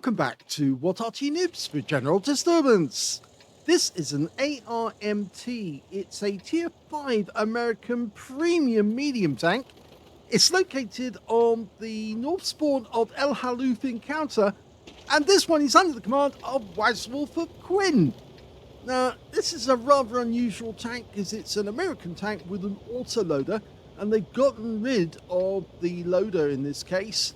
Welcome back to What Arty Noobs for General Disturbance. This is an ARMT. It's a Tier 5 American premium medium tank. It's located on the north spawn of El Halluf encounter, and this one is under the command of Wazwulf of Quinn. Now, this is a rather unusual tank because it's an American tank with an autoloader, and they've gotten rid of the loader in this case.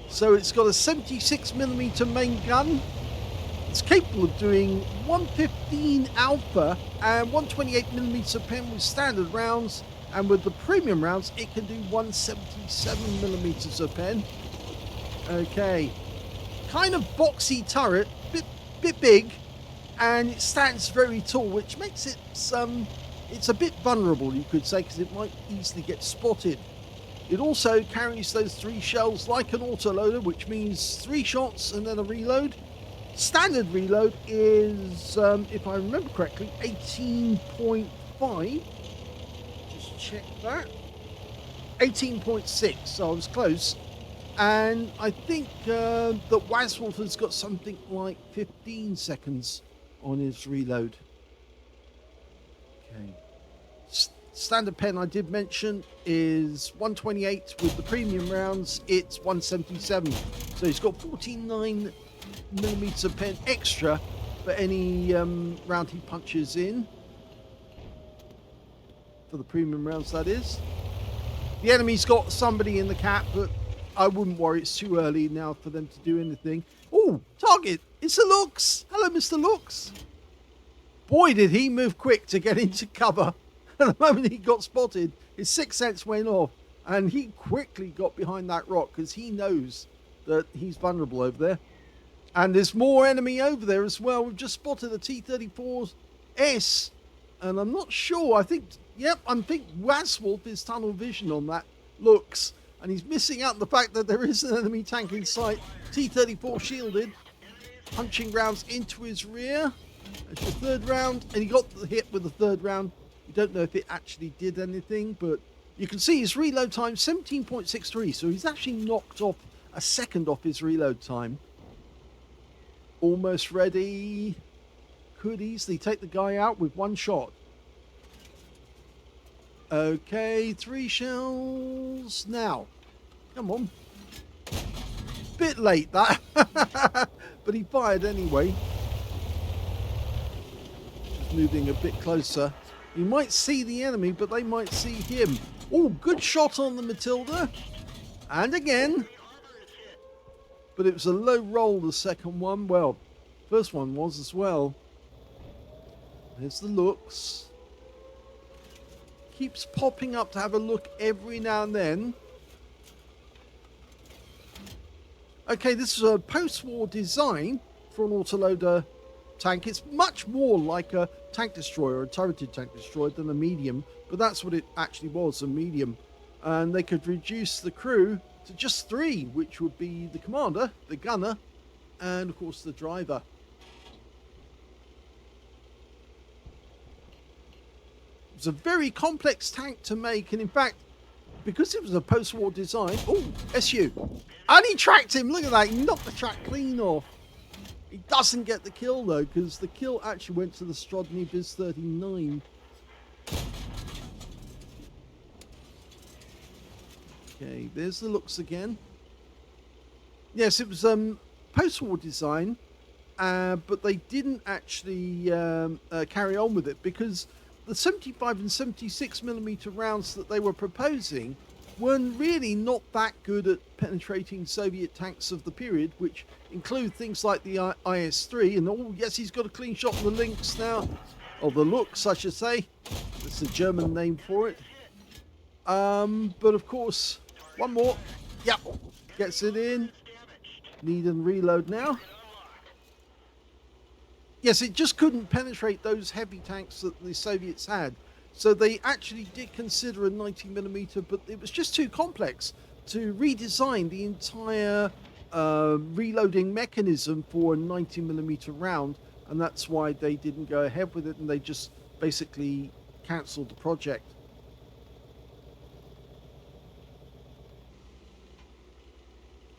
So it's got a 76mm main gun. It's capable of doing 115 alpha and 128mm pen with standard rounds, and with the premium rounds it can do 177mm of pen. Okay, kind of boxy turret, bit big, and it stands very tall, which makes it it's a bit vulnerable, you could say, because it might easily get spotted. It also carries those 3 shells like an autoloader, which means 3 shots and then a reload. Standard reload is, if I remember correctly, 18.5. Just check that. 18.6, so I was close. And I think that Wazwulf has got something like 15 seconds on his reload. Okay. Standard pen I did mention is 128. With the premium rounds it's 177, so he's got 49mm of pen extra for any round he punches in, for the premium rounds, that is. The enemy's got somebody in the cap, but I wouldn't worry, it's too early now for them to do anything. Oh, target, it's a Lux. Hello, Mr. Lux. Boy, did he move quick to get into cover. The moment he got spotted, his sixth sense went off, and he quickly got behind that rock because he knows that he's vulnerable over there. And there's more enemy over there as well. We've just spotted a T-34S, and I'm not sure. I think Wazwulf is tunnel vision on that Looks, and he's missing out on the fact that there is an enemy tank in sight. T-34 shielded, punching rounds into his rear. That's your third round, and he got the hit with the third round. You don't know if it actually did anything, but you can see his reload time 17.63, so he's actually knocked off a second off his reload time. Almost ready. Could easily take the guy out with 1 shot. Okay, 3 shells now. Come on. Bit late that, but he fired anyway. Just moving a bit closer. You might see the enemy, but they might see him. Oh, good shot on the Matilda. And again. But it was a low roll, the second one. Well, first one was as well. There's the Looks. Keeps popping up to have a look every now and then. Okay, this is a post-war design for an autoloader tank. It's much more like a tank destroyer, a turreted tank destroyer, than a medium, but that's what it actually was, a medium. And they could reduce the crew to just 3, which would be the commander, the gunner, and of course the driver. It was a very complex tank to make, and in fact, because it was a post-war design, oh, SU, and he tracked him. Look at that, he knocked the track clean off. He doesn't get the kill though, because the kill actually went to the Strodny Biz 39. Okay, there's the Looks again. Yes, it was post-war design, but they didn't actually carry on with it because the 75 and 76mm rounds that they were proposing weren't really not that good at penetrating Soviet tanks of the period, which include things like the IS-3. And oh yes, he's got a clean shot on the Lynx now, or the Looks I should say. That's the German name for it. But of course, one more. Yep, gets it in. Need and reload now. Yes, it just couldn't penetrate those heavy tanks that the Soviets had. So they actually did consider a 90mm, but it was just too complex to redesign the entire reloading mechanism for a 90mm round, and that's why they didn't go ahead with it, and they just basically cancelled the project.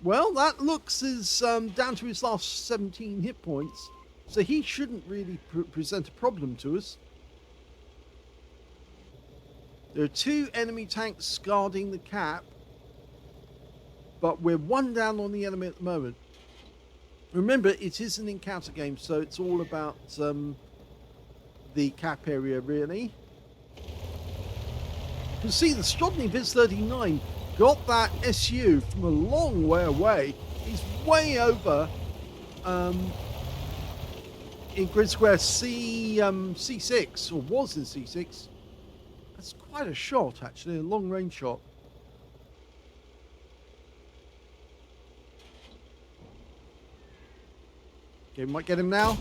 Well, that looks is down to his last 17 hit points, so he shouldn't really present a problem to us. There are 2 enemy tanks guarding the cap, but we're 1 down on the enemy at the moment. Remember, it is an encounter game, so it's all about the cap area, really. You can see the Strodny Viz 39 got that SU from a long way away. He's way over in grid square C6, or was in C6. That's quite a shot, actually, a long range shot. Okay, might get him now.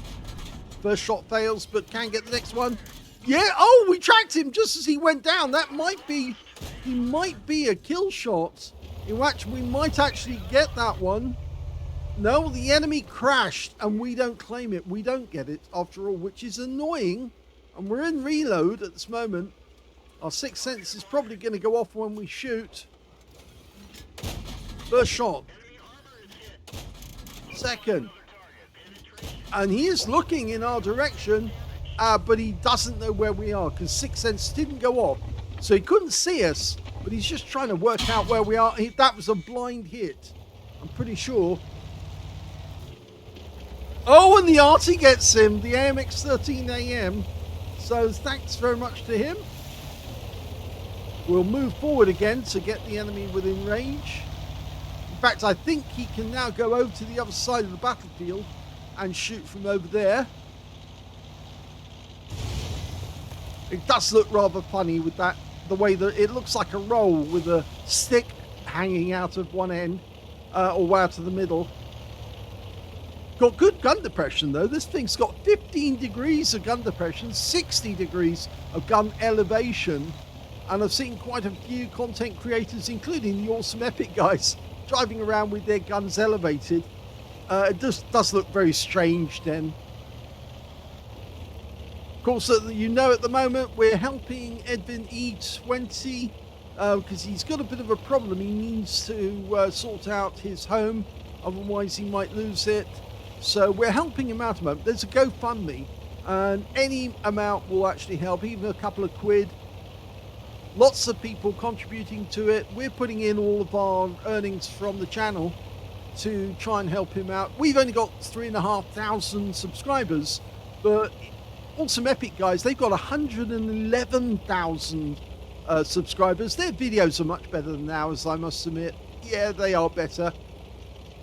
First shot fails, but can get the next one. Yeah, oh, we tracked him just as he went down. That might be, he might be a kill shot. In which we might actually get that one. No, the enemy crashed and we don't claim it. We don't get it after all, which is annoying. And we're in reload at this moment. Our sixth sense is probably going to go off when we shoot. First shot. Second. And he is looking in our direction, but he doesn't know where we are because sixth sense didn't go off. So he couldn't see us, but he's just trying to work out where we are. That was a blind hit, I'm pretty sure. Oh, and the Arty gets him, the AMX 13AM. So thanks very much to him. We'll move forward again to get the enemy within range. In fact, I think he can now go over to the other side of the battlefield and shoot from over there. It does look rather funny with that, the way that it looks like a roll with a stick hanging out of one end, or way out of the middle. Got good gun depression though. This thing's got 15 degrees of gun depression, 60 degrees of gun elevation. And I've seen quite a few content creators, including the awesome Epic guys, driving around with their guns elevated. It just does look very strange then. Of course, you know, at the moment we're helping Edwin E20 because he's got a bit of a problem. He needs to sort out his home, otherwise he might lose it. So we're helping him out at the moment. There's a GoFundMe, and any amount will actually help, even a couple of quid. Lots of people contributing to it. We're putting in all of our earnings from the channel to try and help him out. We've only got 3,500 subscribers, but Awesome Epic guys, they've got 111,000 subscribers. Their videos are much better than ours, I must admit. Yeah, they are better.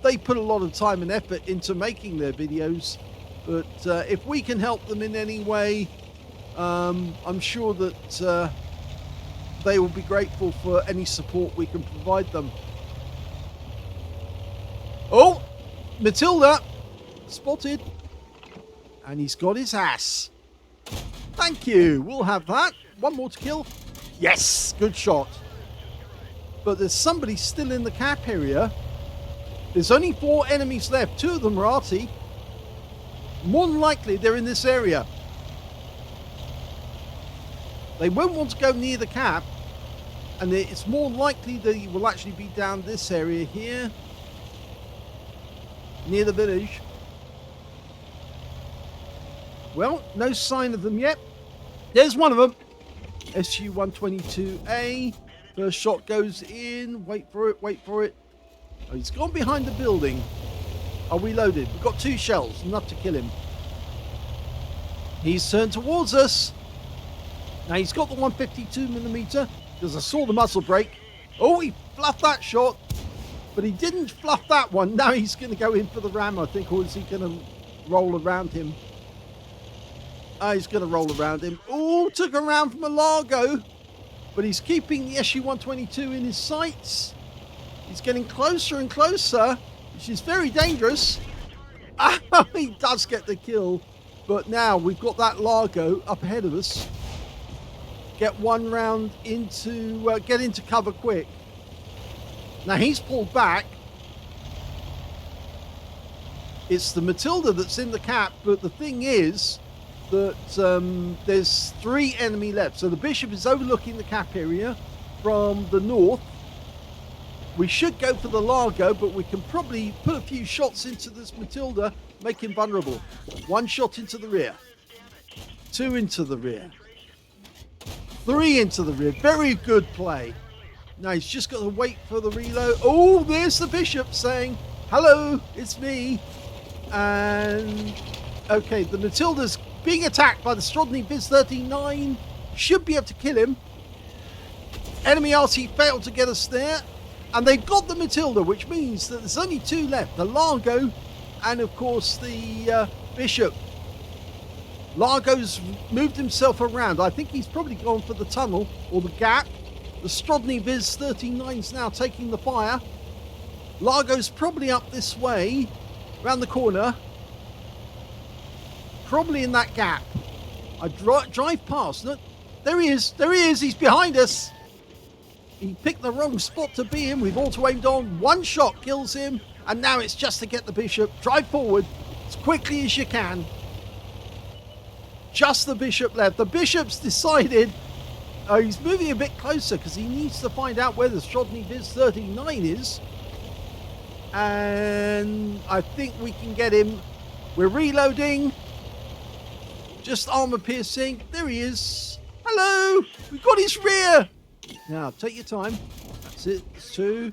They put a lot of time and effort into making their videos, but if we can help them in any way, I'm sure that they will be grateful for any support we can provide them. Oh, Matilda spotted, and he's got his ass. Thank you. We'll have that. One more to kill. Yes, good shot. But there's somebody still in the cap area. There's only 4 enemies left. 2 of them are Arty. More than likely they're in this area. They won't want to go near the cap, and it's more likely they will actually be down this area here, near the village. Well, no sign of them yet. There's one of them. SU-122A. First shot goes in. Wait for it, wait for it. Oh, he's gone behind the building. Are we loaded? We've got 2 shells, enough to kill him. He's turned towards us. Now he's got the 152mm, because I saw the muzzle brake. Oh, he fluffed that shot, but he didn't fluff that one. Now he's going to go in for the ram, I think, or is he going to roll around him? He's going to roll around him. Oh, took a round from a Largo, but he's keeping the SU-122 in his sights. He's getting closer and closer, which is very dangerous. He does get the kill, but now we've got that Largo up ahead of us. Get one round into, get into cover quick. Now he's pulled back. It's the Matilda that's in the cap, but the thing is that there's 3 enemy left. So the Bishop is overlooking the cap area from the north. We should go for the Largo, but we can probably put a few shots into this Matilda, make him vulnerable. 1 shot into the rear. 2 into the rear. 3 into the rear. Very good play. Now he's just got to wait for the reload. Oh, there's the Bishop saying, hello, it's me. And, okay, the Matilda's being attacked by the Strodny Viz 39. Should be able to kill him. Enemy Arty failed to get us there. And they've got the Matilda, which means that there's only 2 left. The Largo and, of course, the Bishop. Largo's moved himself around. I think he's probably gone for the tunnel or the gap. The Strodny Viz 39's now taking the fire. Largo's probably up this way, round the corner. Probably in that gap. I drive past. Look, there he is. There he is. He's behind us. He picked the wrong spot to be in. We've auto-aimed on. 1 shot kills him. And now it's just to get the Bishop. Drive forward as quickly as you can. Just the Bishop left. The Bishop's decided he's moving a bit closer because he needs to find out where the Strodny Viz 39 is. And I think we can get him. We're reloading. Just armor piercing. There he is. Hello. We've got his rear. Now, take your time. That's it. 2.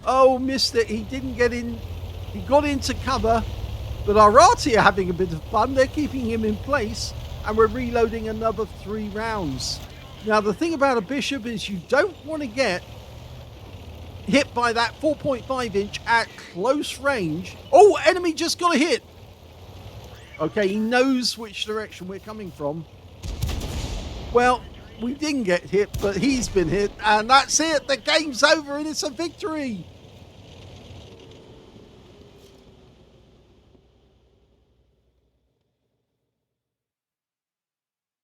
Oh, missed it. He didn't get in. He got into cover. But our Arty are having a bit of fun. They're keeping him in place. And we're reloading another 3 rounds. Now, the thing about a Bishop is you don't want to get hit by that 4.5 inch at close range. Oh, enemy just got a hit. Okay, he knows which direction we're coming from. Well, we didn't get hit, but he's been hit. And that's it. The game's over and it's a victory.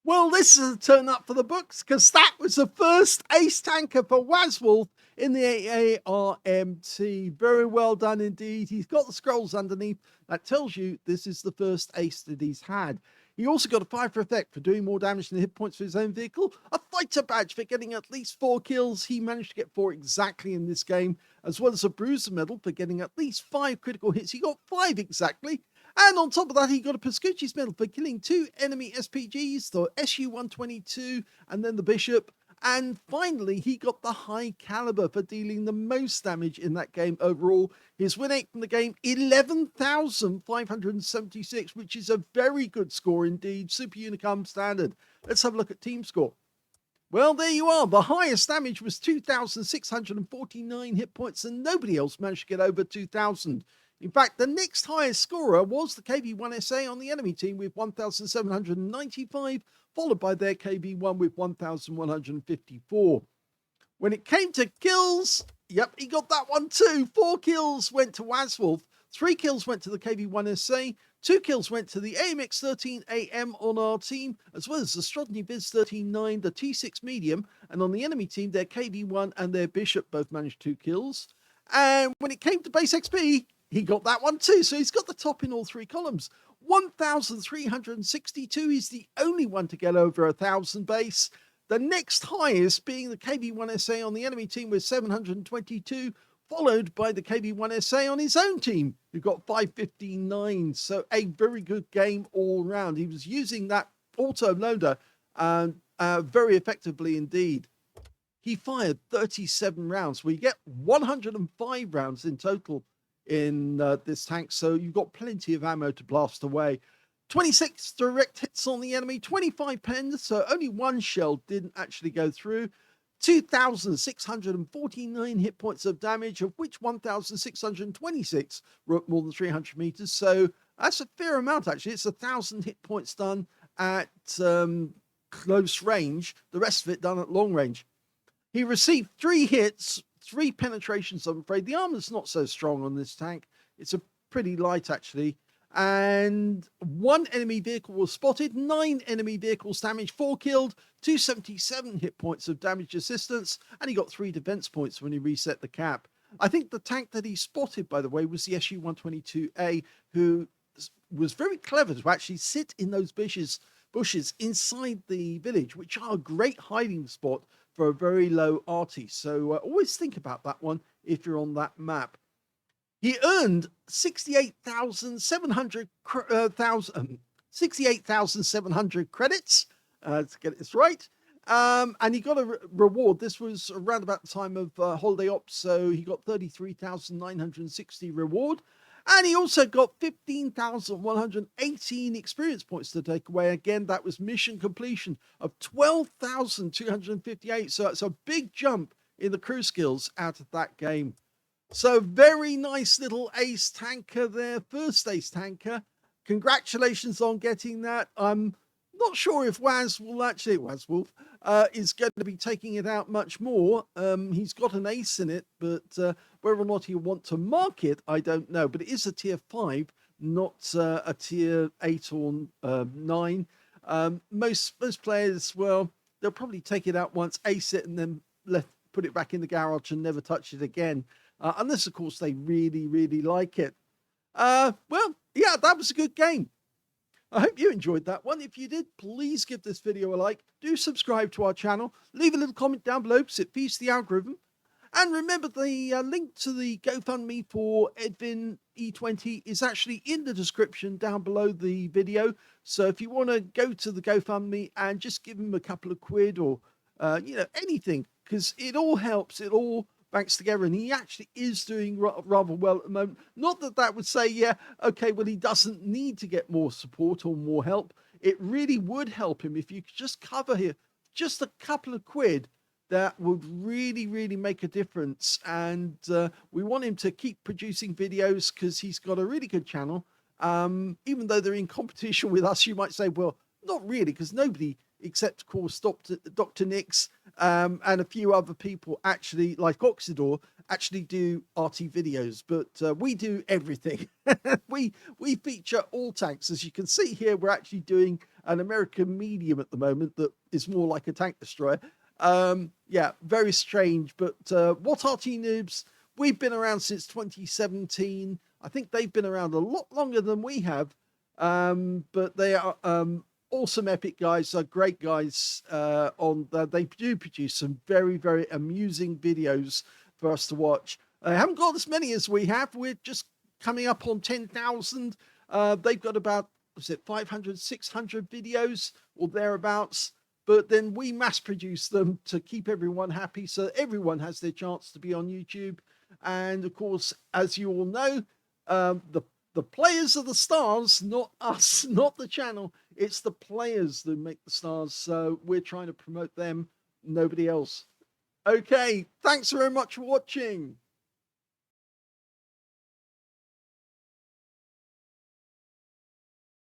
Well, this is a turn up for the books because that was the first ace tanker for Wazwulf in the ARMT. Very well done indeed. He's got the scrolls underneath. That tells you this is the first ace that he's had. He also got a 5 for effect for doing more damage than the hit points for his own vehicle. A fighter badge for getting at least 4 kills. He managed to get 4 exactly in this game, as well as a bruiser medal for getting at least 5 critical hits. He got 5 exactly. And on top of that, he got a Pascucci's medal for killing 2 enemy SPGs, the SU-122 and then the Bishop. And finally, he got the high caliber for dealing the most damage in that game overall. His win rate from the game, 11,576, which is a very good score indeed. Super Unicum standard. Let's have a look at team score. Well, there you are. The highest damage was 2,649 hit points, and nobody else managed to get over 2,000. In fact, the next highest scorer was the QU1NN on the enemy team with 1,795, followed by their QU1 with 1,154. When it came to kills, yep, he got that one too. 4 kills went to Wazwulf, 3 kills went to the QU1NN, 2 kills went to the AMX13AM on our team, as well as the Strodny Viz 39, the T6 medium, and on the enemy team, their QU1 and their Bishop both managed 2 kills. And when it came to base XP, he got that one too, so he's got the top in all 3 columns. 1,362 is the only one to get over 1,000 base. The next highest being the QU1NN on the enemy team with 722, followed by the QU1NN on his own team, who got 559. So a very good game all round. He was using that auto loader very effectively indeed. He fired 37 rounds. We get 105 rounds in total in this tank, so you've got plenty of ammo to blast away. 26 direct hits on the enemy, 25 pens, so only 1 shell didn't actually go through. 2,649 hit points of damage, of which 1,626 were up more than 300 meters, so that's a fair amount actually. It's 1,000 hit points done at close range, the rest of it done at long range. He received 3 hits, 3 penetrations, I'm afraid. The armor's not so strong on this tank. It's a pretty light, actually. And 1 enemy vehicle was spotted, 9 enemy vehicles damaged, 4 killed, 277 hit points of damage assistance, and he got 3 defense points when he reset the cap. I think the tank that he spotted, by the way, was the SU-122A, who was very clever to actually sit in those bushes bushes inside the village, which are a great hiding spot for a very low Arty. So always think about that one if you're on that map. He earned 68,700 credits, to get this right. And he got a reward. This was around about the time of Holiday Ops, so he got 33,960 reward. And he also got 15,118 experience points to take away. Again, that was mission completion of 12,258. So it's a big jump in the crew skills out of that game. So very nice little ace tanker there. First ace tanker. Congratulations on getting that. I'm not sure if Wazwulf is going to be taking it out much more. He's got an ace in it, but whether or not he'll want to mark it, I don't know. But it is a tier 5, not a tier 8 or 9. Most players, well, they'll probably take it out once, ace it, and then put it back in the garage and never touch it again. Unless, of course, they really, really like it. Well, yeah, that was a good game. I hope you enjoyed that one. If you did, please give this video a like. Do subscribe to our channel. Leave a little comment down below because it feeds the algorithm. And remember, the link to the GoFundMe for Edwin E20 is actually in the description down below the video. So if you want to go to the GoFundMe and just give him a couple of quid or, anything, because it all helps. It all banks together, and he actually is doing rather well at the moment. Not that that would say, yeah, okay, well, he doesn't need to get more support or more help. It really would help him if you could just cover here just a couple of quid. That would really, really make a difference. And we want him to keep producing videos because he's got a really good channel. Even though they're in competition with us, you might say, well, not really, because nobody except, of course, Dr. Nix and a few other people actually, like Oxidor, actually do Arty videos. But we do everything. we feature all tanks. As you can see here, we're actually doing an American medium at the moment that is more like a tank destroyer. Yeah, very strange. But what Arty Noobs? We've been around since 2017. I think they've been around a lot longer than we have. But they are awesome, epic guys, great guys. They do produce some very, very amusing videos for us to watch. I haven't got as many as we have. We're just coming up on 10,000. They've got about 500, 600 videos or thereabouts. But then we mass produce them to keep everyone happy, so everyone has their chance to be on YouTube. And of course, as you all know, the players are the stars, not us, not the channel. It's the players that make the stars. So we're trying to promote them, nobody else. Okay, thanks very much for watching.